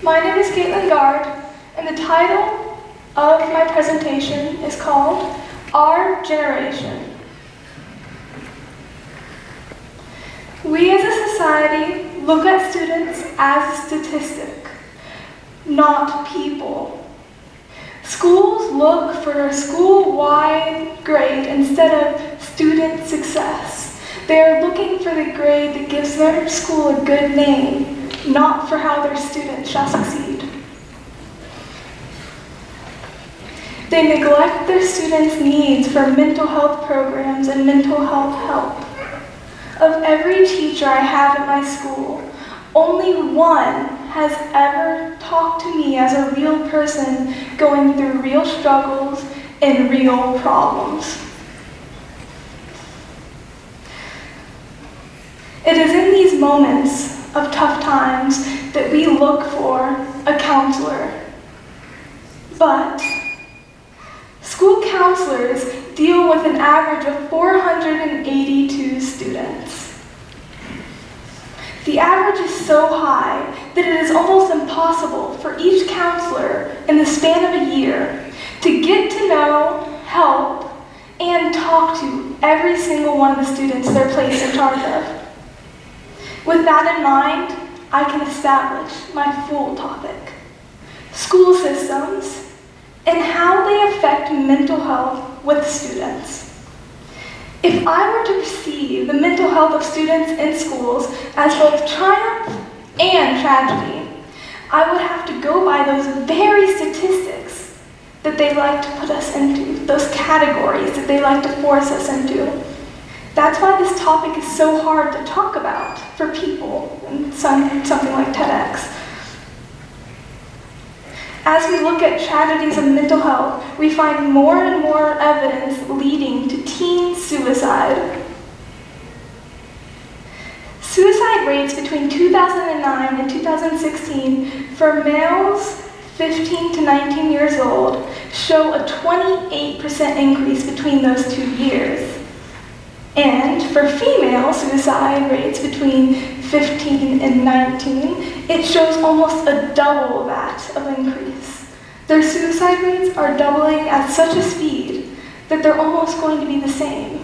My name is Kaitlyn Gard, and the title of my presentation is called Our Generation. We as a society look at students as a statistic, not people. Schools look for a school-wide grade instead of student success. They are looking for the grade that gives their school a good name, not for how their students shall succeed. They neglect their students' needs for mental health programs and mental health help. Of every teacher I have at my school, only one has ever talked to me as a real person going through real struggles and real problems. It is in these moments of tough times that we look for a counselor. But school counselors deal with an average of 482 students. The average is so high that it is almost impossible for each counselor in the span of a year to get to know, help, and talk to every single one of the students they're placed in charge of. With that in mind, I can establish my full topic: school systems and how they affect mental health with students. If I were to perceive the mental health of students in schools as both triumph and tragedy, I would have to go by those very statistics that they like to put us into, those categories that they like to force us into. That's why this topic is so hard to talk about for people in something like TEDx. As we look at tragedies of mental health, we find more and more evidence leading to teen suicide. Suicide rates between 2009 and 2016 for males 15 to 19 years old show a 28% increase between those 2 years. And for female suicide rates between 15 and 19, it shows almost a double that of increase. Their suicide rates are doubling at such a speed that they're almost going to be the same.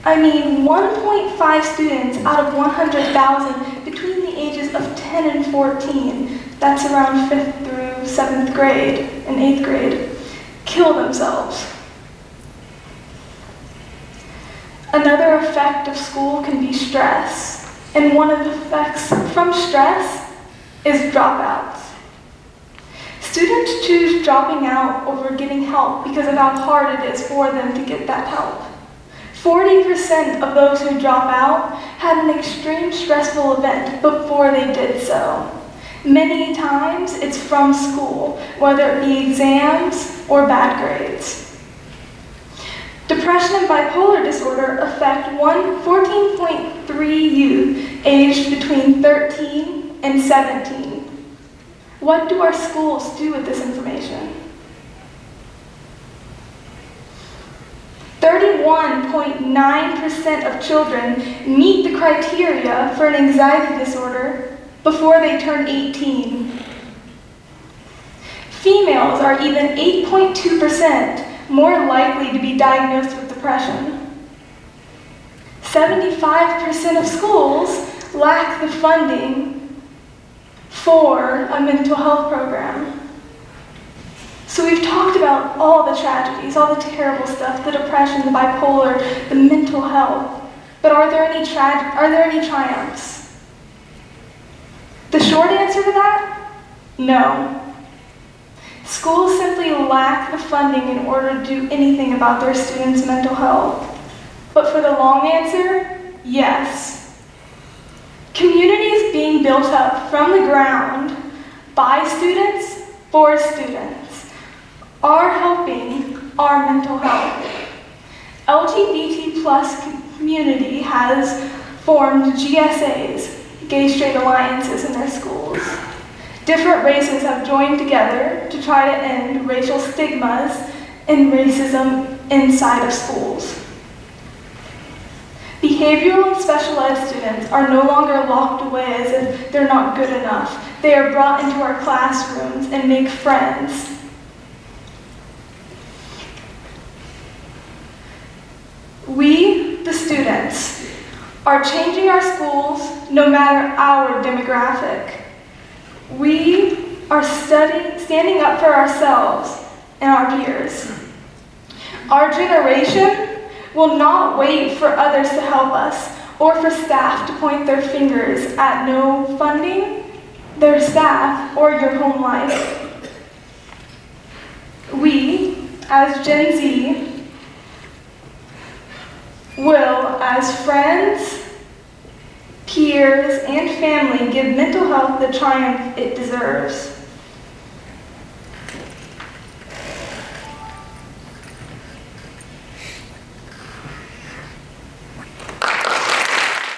I mean, 1.5 students out of 100,000 between the ages of 10 and 14, that's around 5th through 7th grade and 8th grade, kill themselves. Another effect of school can be stress, and one of the effects from stress is dropouts. Students choose dropping out over getting help because of how hard it is for them to get that help. 40% of those who drop out had an extreme stressful event before they did so. Many times it's from school, whether it be exams or bad grades. Depression and bipolar disorder affect 14.3 youth aged between 13 and 17. What do our schools do with this information? 31.9% of children meet the criteria for an anxiety disorder before they turn 18. Females are even 8.2% more likely to be diagnosed with depression. 75% of schools lack the funding for a mental health program. So we've talked about all the tragedies, all the terrible stuff, the depression, the bipolar, the mental health. But are there any triumphs? The short answer to that? No. Schools simply lack the funding in order to do anything about their students' mental health. But for the long answer, yes. Communities being built up from the ground by students for students are helping our mental health. LGBT plus community has formed GSAs, gay straight alliances, in their schools. Different races have joined together to try to end racial stigmas and racism inside of schools. Behavioral and special ed students are no longer locked away as if they're not good enough. They are brought into our classrooms and make friends. We, the students, are changing our schools no matter our demographic. We are standing up for ourselves and our peers. Our generation will not wait for others to help us or for staff to point their fingers at no funding, their staff, or your home life. We, as Gen Z, will, as friends, peers, and family, give mental health the triumph it deserves.